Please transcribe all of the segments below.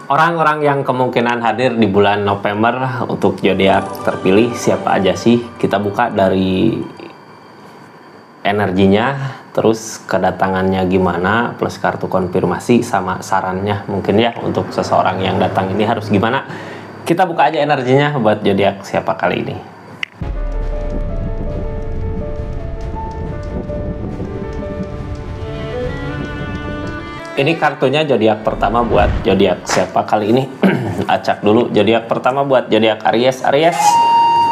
Orang-orang yang kemungkinan hadir di bulan November untuk zodiak terpilih siapa aja sih? Kita buka dari energinya, terus kedatangannya gimana, plus kartu konfirmasi sama sarannya mungkin ya untuk seseorang yang datang ini harus gimana. Kita buka aja energinya buat zodiak siapa kali ini. Ini kartunya zodiak pertama buat zodiak siapa kali ini. Acak dulu zodiak pertama buat zodiak Aries. Aries,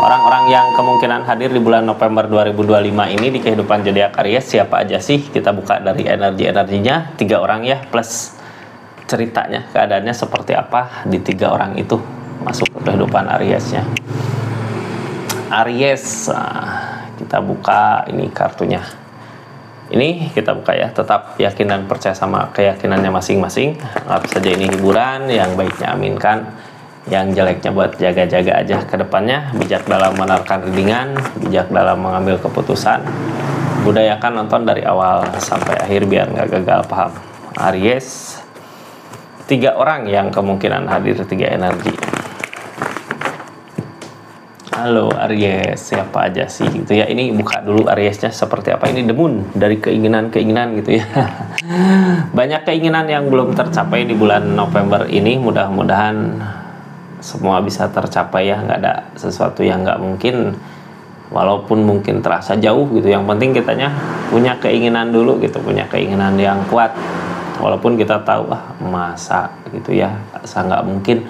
orang-orang yang kemungkinan hadir di bulan November 2025 ini di kehidupan zodiak Aries siapa aja sih? Kita buka dari energinya 3 orang ya, plus ceritanya, keadaannya seperti apa di 3 orang itu masuk ke kehidupan Ariesnya. Aries, kita buka ini kartunya. Ini kita buka ya, tetap yakin dan percaya sama keyakinannya masing-masing. Anggap saja ini hiburan, yang baiknya aminkan, yang jeleknya buat jaga-jaga aja ke depannya. Bijak dalam menerkan readingan, bijak dalam mengambil keputusan. Budayakan nonton dari awal sampai akhir biar nggak gagal paham. Aries, 3 orang yang kemungkinan hadir, 3 energi. Halo Aries, siapa aja sih gitu ya. Ini buka dulu Ariesnya seperti apa. Ini The Moon, dari keinginan-keinginan gitu ya. Banyak keinginan yang belum tercapai di bulan November ini. Mudah-mudahan semua bisa tercapai ya. Nggak ada sesuatu yang nggak mungkin, walaupun mungkin terasa jauh gitu. Yang penting kitanya punya keinginan dulu gitu, punya keinginan yang kuat. Walaupun kita tahu masa gitu ya, asa nggak mungkin.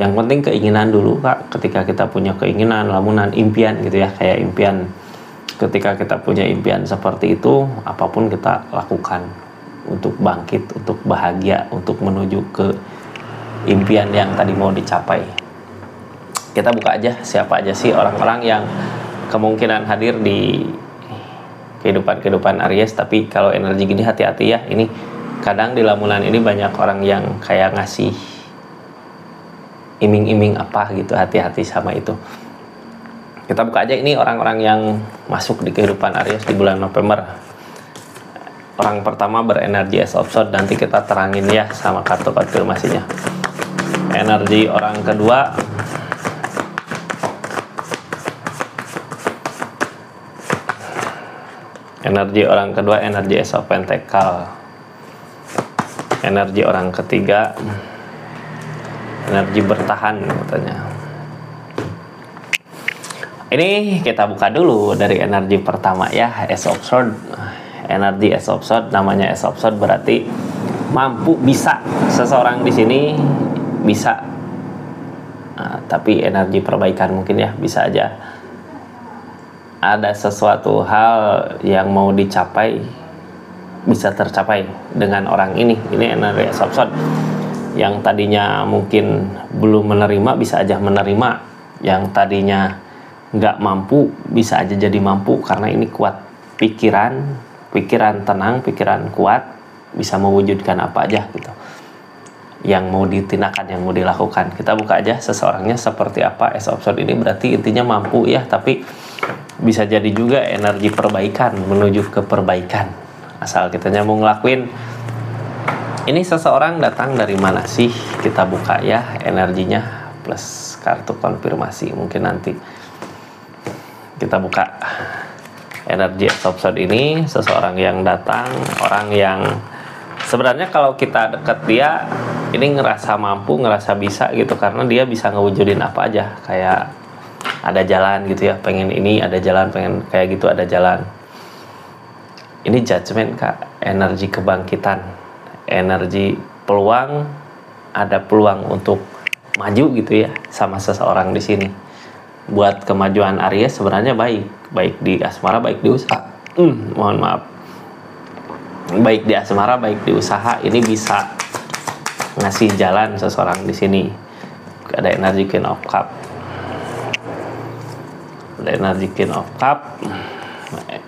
Yang penting keinginan dulu Kak. Ketika kita punya keinginan, lamunan impian gitu ya, kayak impian. Ketika kita punya impian seperti itu, apapun kita lakukan untuk bangkit, untuk bahagia, untuk menuju ke impian yang tadi mau dicapai. Kita buka aja siapa aja sih orang-orang yang kemungkinan hadir di kehidupan Aries. Tapi kalau energi gini hati-hati ya. Ini kadang di lamunan ini banyak orang yang kayak ngasih iming-iming apa gitu, hati-hati sama itu. Kita buka aja ini orang-orang yang masuk di kehidupan Aries di bulan November. Orang pertama berenergi Ace of Swords, nanti kita terangin ya sama kartu konfirmasinya. Energi orang kedua energi Ace of Pentacle. Energi orang ketiga energi bertahan katanya. Ini kita buka dulu dari energi pertama ya, Ace of Swords. Energi Ace of Swords, namanya Ace of Swords berarti mampu, bisa. Seseorang di sini bisa. Tapi energi perbaikan mungkin ya, bisa aja. Ada sesuatu hal yang mau dicapai, bisa tercapai dengan orang ini. Ini energi Ace of Swords. Yang tadinya mungkin belum menerima bisa aja menerima, yang tadinya nggak mampu bisa aja jadi mampu, karena ini kuat pikiran tenang, pikiran kuat, bisa mewujudkan apa aja gitu yang mau ditindakan, yang mau dilakukan. Kita buka aja seseorangnya seperti apa. Ace of Swords ini berarti intinya mampu ya, tapi bisa jadi juga energi perbaikan, menuju ke perbaikan, asal kitanya mau ngelakuin. Ini seseorang datang dari mana sih? Kita buka ya energinya plus kartu konfirmasi. Mungkin nanti kita buka energi Ace of Swords ini. Seseorang yang datang, orang yang sebenarnya kalau kita deket dia ini ngerasa mampu, ngerasa bisa gitu, karena dia bisa ngewujudin apa aja. Kayak ada jalan gitu ya, pengen ini ada jalan, pengen kayak gitu ada jalan. Ini Judgment Kak, energi kebangkitan, energi peluang, ada peluang untuk maju gitu ya sama seseorang di sini. Buat kemajuan Aries sebenarnya baik di asmara, baik di usaha. Mohon maaf. Baik di asmara, baik di usaha, ini bisa ngasih jalan seseorang di sini. Ada energi Queen of Cup. Ada energi Queen of Cup.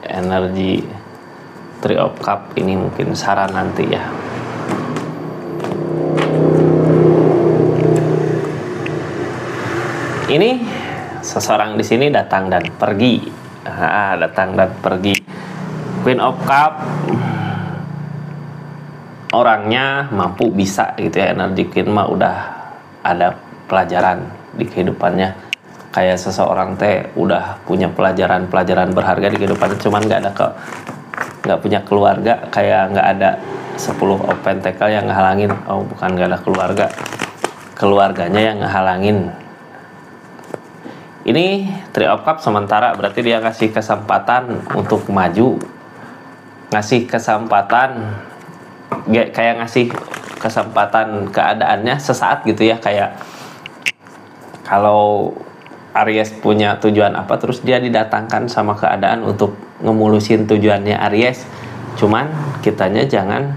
Energi Three of Cup, ini mungkin saran nanti ya. Ini seseorang di sini datang dan pergi. Datang dan pergi. Queen of Cup, orangnya mampu bisa gitu ya, energi kin mah udah ada pelajaran di kehidupannya. Kayak seseorang teh udah punya pelajaran berharga di kehidupannya, cuman nggak punya keluarga, kayak nggak ada 10 open tackle yang ngehalangin. Oh bukan nggak ada keluarga, keluarganya yang ngehalangin. Ini Three of Cups sementara, berarti dia ngasih kesempatan untuk maju, ngasih kesempatan, kayak ngasih kesempatan keadaannya sesaat gitu ya. Kayak kalau Aries punya tujuan apa, terus dia didatangkan sama keadaan untuk ngemulusin tujuannya Aries. Cuman kitanya jangan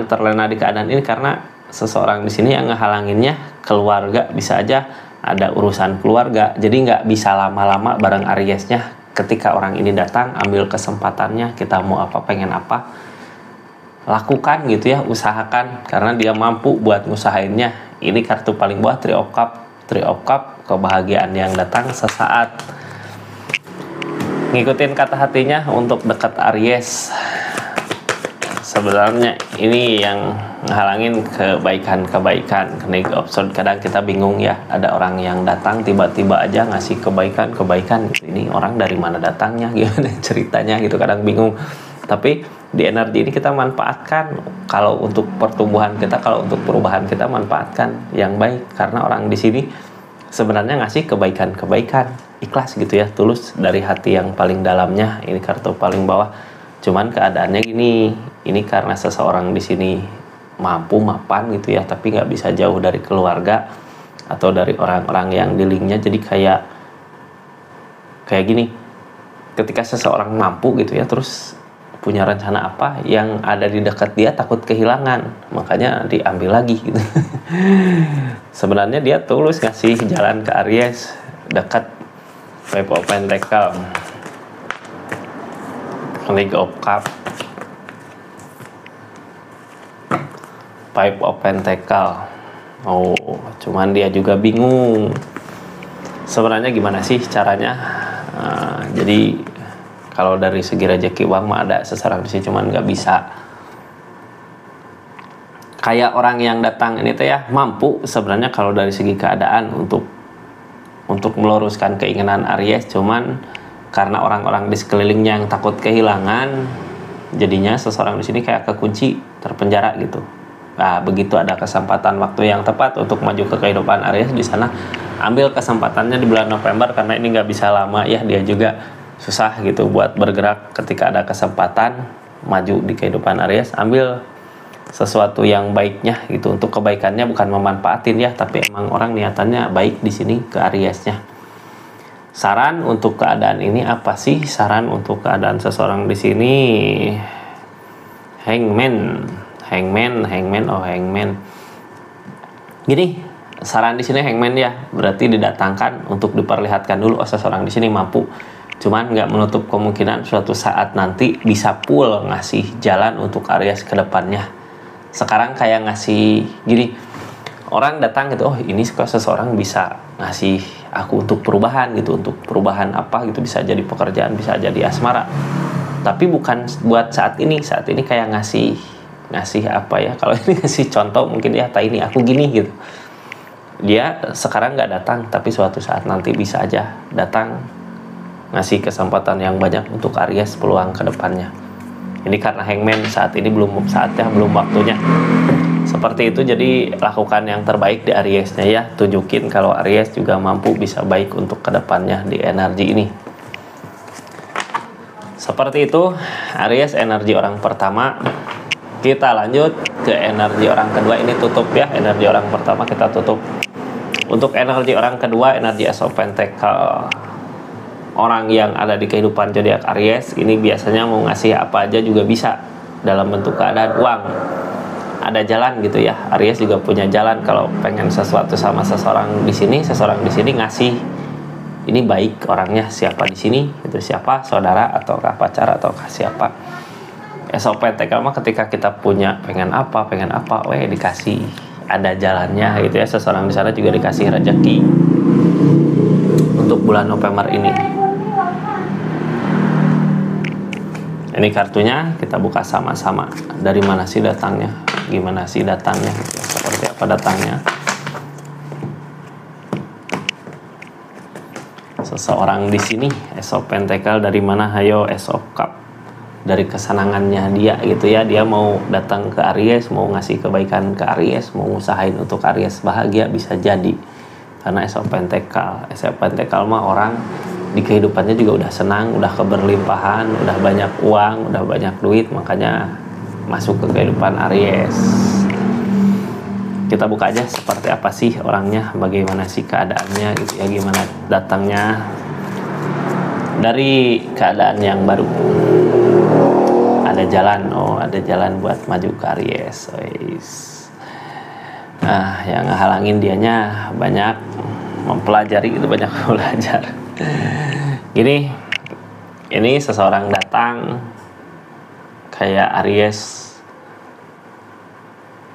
terlena di keadaan ini, karena seseorang di sini yang ngehalanginnya keluarga, bisa aja ada urusan keluarga. Jadi nggak bisa lama-lama bareng Ariesnya. Ketika orang ini datang, ambil kesempatannya. Kita mau apa, pengen apa, lakukan gitu ya, usahakan, karena dia mampu buat ngusahainnya. Ini kartu paling bawah, Three of Cups. Three of Cups, kebahagiaan yang datang sesaat. Ngikutin kata hatinya untuk dekat Aries. Sebenarnya ini yang ngehalangin kebaikan. Kenaik option, kadang kita bingung ya, ada orang yang datang tiba-tiba aja ngasih kebaikan gitu. Ini orang dari mana datangnya, gimana ceritanya gitu, kadang bingung. Tapi di energi ini kita manfaatkan. Kalau untuk pertumbuhan kita, kalau untuk perubahan kita, manfaatkan yang baik, karena orang di sini sebenarnya ngasih kebaikan, ikhlas gitu ya, tulus dari hati yang paling dalamnya. Ini kartu paling bawah. Cuman keadaannya gini, ini karena seseorang di sini mampu mapan gitu ya, tapi nggak bisa jauh dari keluarga atau dari orang-orang yang di linknya. Jadi kayak gini, ketika seseorang mampu gitu ya, terus punya rencana apa, yang ada di dekat dia takut kehilangan, makanya diambil lagi gitu. Sebenarnya dia tulus ngasih jalan ke Aries, dekat Five of Pentacles, King of Cups, Five of Pentacles. Oh, cuman dia juga bingung. Sebenarnya gimana sih caranya? Jadi kalau dari segi rezeki uang mah ada seseorang di sini, cuman nggak bisa. Kayak orang yang datang ini teh ya mampu sebenarnya kalau dari segi keadaan untuk meluruskan keinginan Aries, cuman karena orang-orang di sekelilingnya yang takut kehilangan, jadinya seseorang di sini kayak kekunci, terpenjara gitu. Nah, begitu ada kesempatan waktu yang tepat untuk maju ke kehidupan Aries di sana, ambil kesempatannya di bulan November, karena ini nggak bisa lama ya, dia juga susah gitu buat bergerak. Ketika ada kesempatan maju di kehidupan Aries, ambil sesuatu yang baiknya gitu, untuk kebaikannya, bukan memanfaatin ya, tapi emang orang niatannya baik di sini ke Ariesnya. Saran untuk keadaan ini apa sih? Saran untuk keadaan seseorang di sini, Hangman. Gini, saran di sini Hangman ya, berarti didatangkan untuk diperlihatkan dulu, oh seseorang di sini mampu. Cuman nggak menutup kemungkinan suatu saat nanti bisa full ngasih jalan untuk Aries ke depannya. Sekarang kayak ngasih gini, orang datang gitu, oh ini kok seseorang bisa ngasih aku untuk perubahan gitu, untuk perubahan apa gitu, bisa jadi pekerjaan, bisa jadi asmara. Tapi bukan buat saat ini kayak ngasih apa ya, kalau ini ngasih contoh mungkin ya, ini aku gini gitu. Dia sekarang nggak datang, tapi suatu saat nanti bisa aja datang, ngasih kesempatan yang banyak untuk Aries peluang ke depannya. Ini karena Hangman saat ini belum saatnya, belum waktunya. Seperti itu, jadi lakukan yang terbaik di Ariesnya ya. Tunjukin kalau Aries juga mampu, bisa baik untuk kedepannya di energi ini. Seperti itu Aries energi orang pertama. Kita lanjut ke energi orang kedua. Ini tutup ya, energi orang pertama kita tutup. Untuk energi orang kedua, energi Ace of Pentacles. Orang yang ada di kehidupan zodiak Aries ini biasanya mau ngasih apa aja juga bisa dalam bentuk keadaan uang. Ada jalan gitu ya. Aries juga punya jalan kalau pengen sesuatu sama seseorang di sini ngasih. Ini baik orangnya siapa di sini, itu siapa, saudara atau pacar atau siapa. Ace of Pentacles mah ketika kita punya pengen apa, dikasih, ada jalannya gitu ya. Seseorang di sana juga dikasih rezeki untuk bulan November ini. Ini kartunya kita buka sama-sama. Dari mana sih datangnya? Gimana sih datangnya? Seperti apa datangnya? Seseorang di sini, Ace of Pentacle dari mana? Hayo, Ace of Cup. Dari kesenangannya dia gitu ya. Dia mau datang ke Aries, mau ngasih kebaikan ke Aries, mau ngusahain untuk Aries bahagia, bisa jadi. Karena Ace of Pentacle, Ace of Pentacle mah orang di kehidupannya juga udah senang, udah keberlimpahan, udah banyak uang, udah banyak duit, makanya masuk ke kehidupan Aries. Kita buka aja seperti apa sih orangnya, bagaimana sih keadaannya gitu ya, gimana datangnya dari keadaan yang baru. Ada jalan, ada jalan buat maju ke Aries. Yang ngehalangin dianya banyak mempelajari gitu, banyak belajar. Ini seseorang datang kayak Aries,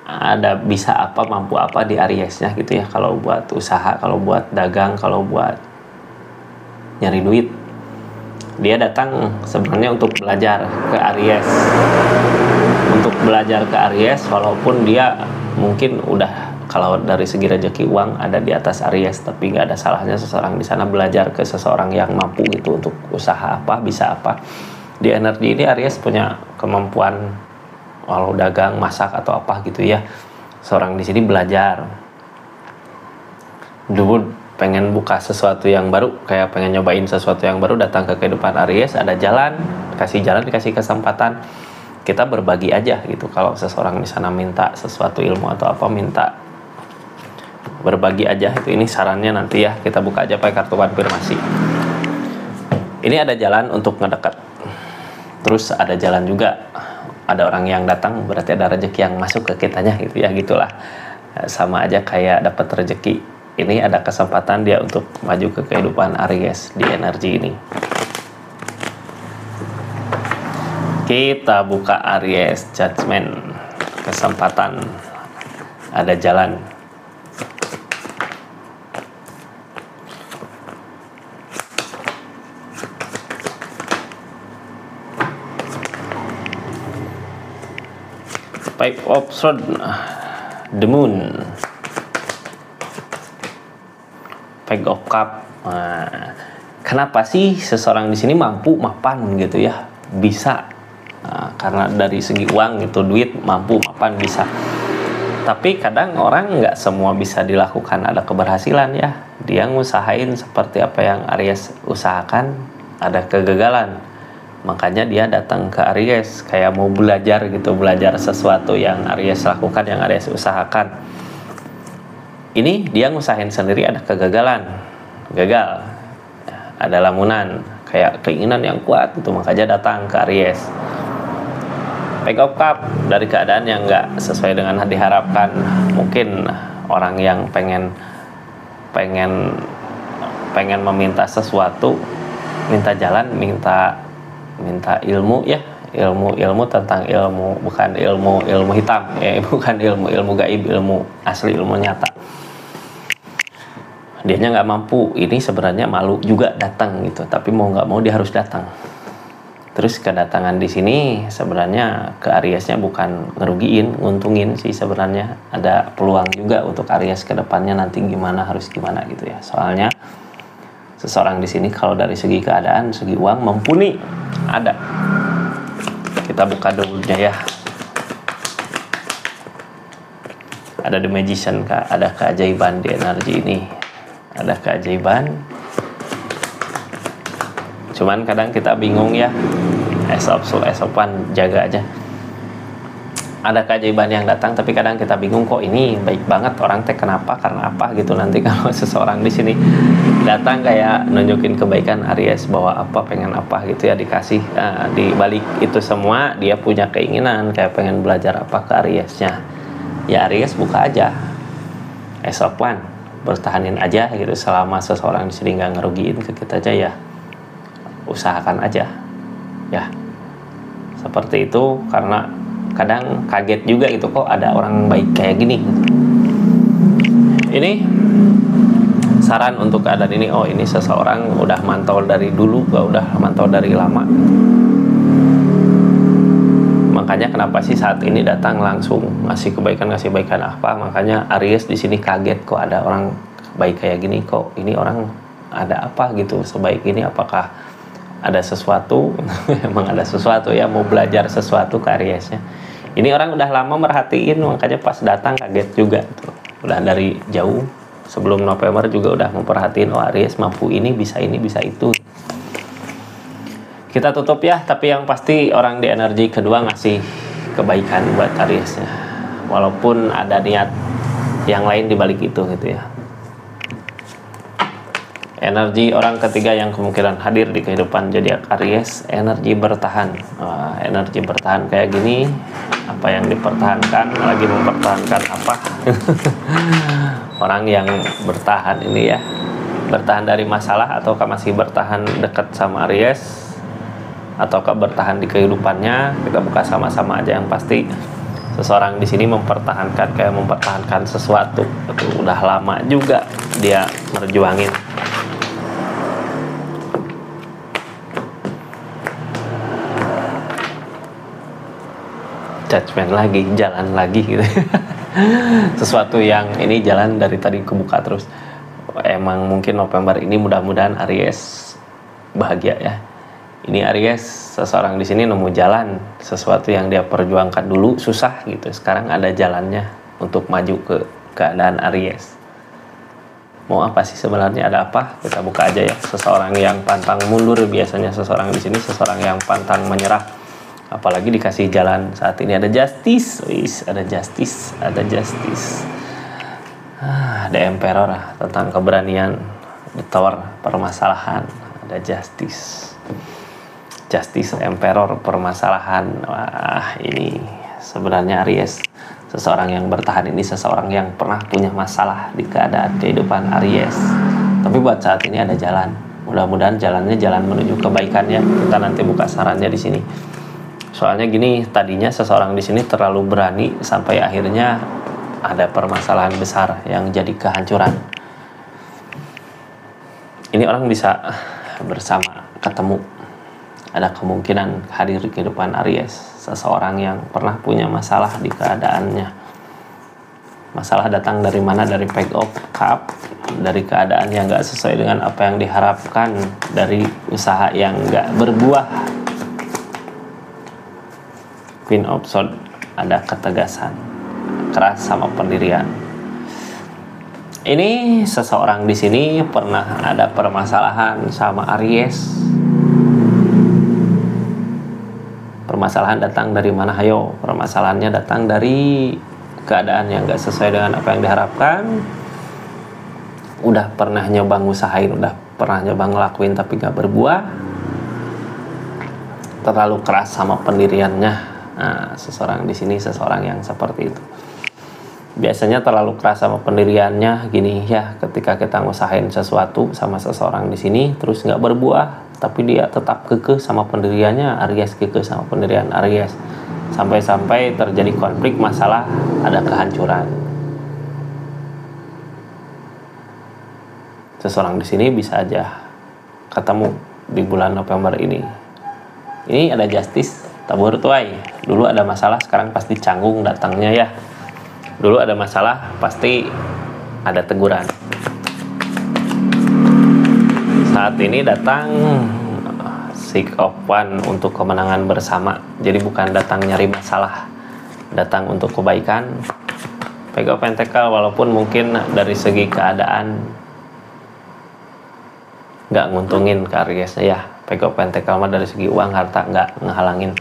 ada bisa apa, mampu apa di Ariesnya gitu ya, kalau buat usaha, kalau buat dagang, kalau buat nyari duit. Dia datang sebenarnya untuk belajar ke Aries, untuk belajar ke Aries, walaupun dia mungkin udah, kalau dari segi rezeki uang ada di atas Aries, tapi nggak ada salahnya seseorang di sana belajar ke seseorang yang mampu gitu untuk usaha apa, bisa apa. Di energi ini Aries punya kemampuan walau dagang, masak atau apa gitu ya. Seorang di sini belajar. Dulu pengen buka sesuatu yang baru, kayak pengen nyobain sesuatu yang baru, datang ke kehidupan Aries, ada jalan, dikasih kesempatan. Kita berbagi aja gitu. Kalau seseorang di sana minta sesuatu ilmu atau apa, minta berbagi aja itu. Ini sarannya nanti ya, kita buka aja pakai kartu konfirmasi. Ini ada jalan untuk ngedekat, terus ada jalan juga, ada orang yang datang, berarti ada rezeki yang masuk ke kitanya gitu ya, gitulah. Sama aja kayak dapat rezeki. Ini ada kesempatan dia untuk maju ke kehidupan Aries di energi ini. Kita buka Aries Judgment, kesempatan, ada jalan. Five of Swords, The Moon, Five of Cup. Kenapa sih seseorang di sini mampu, mapan gitu ya, bisa? Karena dari segi uang gitu, duit, mampu, mapan, bisa. Tapi kadang orang nggak semua bisa dilakukan, ada keberhasilan ya. Dia ngusahain seperti apa yang Aries usahakan, ada kegagalan. Makanya dia datang ke Aries kayak mau belajar gitu, belajar sesuatu yang Aries lakukan, yang Aries usahakan. Ini dia ngusahain sendiri, ada kegagalan, gagal, ada lamunan, kayak keinginan yang kuat gitu, makanya datang ke Aries. Page of Cup, dari keadaan yang nggak sesuai dengan diharapkan. Mungkin orang yang pengen meminta sesuatu, minta jalan, minta ilmu ya, ilmu tentang ilmu, bukan ilmu hitam ya, bukan ilmu gaib, ilmu asli, ilmu nyata. Dianya nggak mampu, ini sebenarnya malu juga datang gitu, tapi mau nggak mau dia harus datang. Terus kedatangan di sini sebenarnya ke Ariesnya bukan ngerugiin, nguntungin sih sebenarnya. Ada peluang juga untuk Aries ke depannya nanti gimana, harus gimana gitu ya. Soalnya seseorang di sini kalau dari segi keadaan, segi uang mumpuni, ada. Kita buka dulunya ya. Ada The Magician, ada keajaiban di energi ini. Ada keajaiban. Cuman kadang kita bingung ya. Ace of One, jaga aja. Ada keajaiban yang datang, tapi kadang kita bingung, kok ini baik banget orang teh, kenapa, karena apa gitu. Nanti kalau seseorang di sini datang kayak nunjukin kebaikan Aries, bawa apa, pengen apa gitu ya, dikasih. Di balik itu semua dia punya keinginan kayak pengen belajar apa ke Ariesnya. Ya Aries buka aja Ace of One, bertahanin aja gitu. Selama seseorang di sini nggak ngerugiin ke kita aja ya, usahakan aja ya, seperti itu. Karena kadang kaget juga gitu, kok ada orang baik kayak gini. Ini saran untuk keadaan ini. Oh, ini seseorang udah mantau dari dulu, udah mantau dari lama. makanya kenapa sih saat ini datang langsung ngasih kebaikan apa, makanya Aries di sini kaget kok ada orang baik kayak gini, kok ini orang ada apa gitu sebaik ini, apakah ada sesuatu. Emang ada sesuatu ya, mau belajar sesuatu ke Ariesnya. Ini orang udah lama merhatiin, makanya pas datang kaget juga tuh. Udah dari jauh sebelum November juga udah memperhatiin, oh Aries mampu ini bisa itu. Kita tutup ya, tapi yang pasti orang di energi kedua ngasih kebaikan buat Ariesnya, walaupun ada niat yang lain dibalik itu gitu ya. Energi orang ketiga yang kemungkinan hadir di kehidupan zodiak Aries, energi bertahan. Energi bertahan kayak gini, apa yang dipertahankan, lagi mempertahankan apa? Orang yang bertahan ini ya, bertahan dari masalah ataukah masih bertahan dekat sama Aries, ataukah bertahan di kehidupannya. Kita buka sama-sama aja. Yang pasti seseorang di sini mempertahankan sesuatu. Udah lama juga dia merjuangin. Judgment lagi, jalan lagi gitu. Sesuatu yang ini jalan dari tadi kebuka terus. Emang mungkin November ini mudah-mudahan Aries bahagia ya. Ini Aries, seseorang di sini nemu jalan, sesuatu yang dia perjuangkan dulu susah gitu, sekarang ada jalannya untuk maju ke keadaan Aries. Mau apa sih sebenarnya, ada apa? Kita buka aja ya. Seseorang yang pantang mundur, biasanya seseorang di sini seseorang yang pantang menyerah, apalagi dikasih jalan. Saat ini ada justice, ada justice. Ada emperor tentang keberanian, the tower permasalahan, ada justice, emperor permasalahan. Wah, ini sebenarnya Aries, seseorang yang bertahan ini seseorang yang pernah punya masalah di keadaan kehidupan Aries, tapi buat saat ini ada jalan. Mudah-mudahan jalannya jalan menuju kebaikan ya. Kita nanti buka sarannya di sini. Soalnya gini, tadinya seseorang di sini terlalu berani sampai akhirnya ada permasalahan besar yang jadi kehancuran. Ini orang bisa bersama, ketemu, ada kemungkinan hadir di kehidupan Aries, seseorang yang pernah punya masalah di keadaannya. Masalah datang dari mana? Dari Page of Cup, dari keadaan yang gak sesuai dengan apa yang diharapkan, dari usaha yang gak berbuah. Queen of Swords, ada ketegasan, keras sama pendirian. Ini seseorang di sini pernah ada permasalahan sama Aries. Permasalahan datang dari mana? Hayo, permasalahannya datang dari keadaan yang gak sesuai dengan apa yang diharapkan. Udah pernah nyoba ngusahain, udah pernah nyoba ngelakuin tapi gak berbuah. Terlalu keras sama pendiriannya. Nah, seseorang di sini seseorang yang seperti itu. Biasanya terlalu keras sama pendiriannya gini ya, ketika kita ngusahain sesuatu sama seseorang di sini terus nggak berbuah, tapi dia tetap kekeh sama pendiriannya. Aries kekeh sama pendirian Aries, sampai-sampai terjadi konflik, masalah, ada kehancuran. Seseorang di sini bisa aja ketemu di bulan November ini. Ini ada justice, tabur tuai. Dulu ada masalah, sekarang pasti canggung datangnya ya. Dulu ada masalah, pasti ada teguran. Saat ini datang Six of Wands untuk kemenangan bersama. Jadi bukan datang nyari masalah, datang untuk kebaikan. Page of Pentacles, walaupun mungkin dari segi keadaan nggak nguntungin ke Ariesnya ya. Page of Pentacles mah dari segi uang, harta nggak ngehalangin.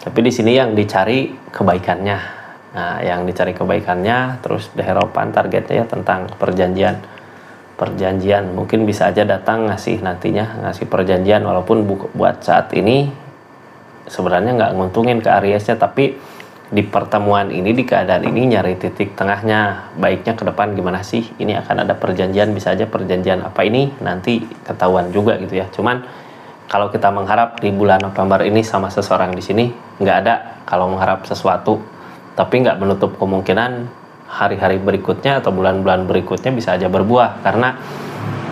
Tapi di sini yang dicari kebaikannya. Nah, yang dicari kebaikannya, terus The Hierophant targetnya ya tentang perjanjian. Mungkin bisa aja datang ngasih nantinya, ngasih perjanjian, walaupun buat saat ini sebenarnya nggak nguntungin ke Ariesnya, tapi di pertemuan ini, di keadaan ini nyari titik tengahnya. Baiknya ke depan gimana sih? Ini akan ada perjanjian, bisa aja perjanjian apa ini nanti ketahuan juga gitu ya. Cuman kalau kita mengharap di bulan November ini sama seseorang di sini nggak ada. Kalau mengharap sesuatu, tapi nggak menutup kemungkinan hari-hari berikutnya atau bulan-bulan berikutnya bisa aja berbuah, karena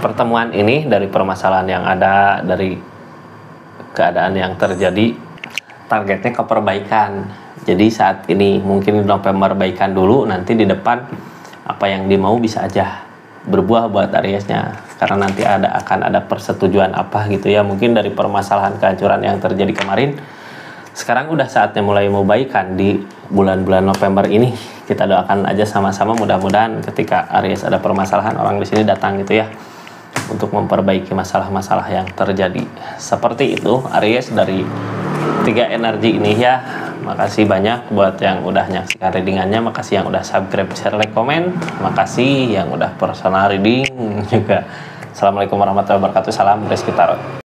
pertemuan ini dari permasalahan yang ada, dari keadaan yang terjadi, targetnya ke perbaikan. Jadi saat ini mungkin di November baikan dulu, nanti di depan apa yang dia mau bisa aja berbuah buat Ariesnya, karena nanti akan ada persetujuan apa gitu ya, mungkin dari permasalahan kehancuran yang terjadi kemarin. Sekarang udah saatnya mulai mau baikan di bulan-bulan November ini. Kita doakan aja sama-sama, mudah-mudahan ketika Aries ada permasalahan, orang di sini datang gitu ya untuk memperbaiki masalah-masalah yang terjadi. Seperti itu Aries dari 3 energi ini ya. Makasih banyak buat yang udah nyaksikan readingannya, makasih yang udah subscribe, share, like, komen, makasih yang udah personal reading juga. Assalamualaikum warahmatullahi wabarakatuh. Salam Rizky Tarot.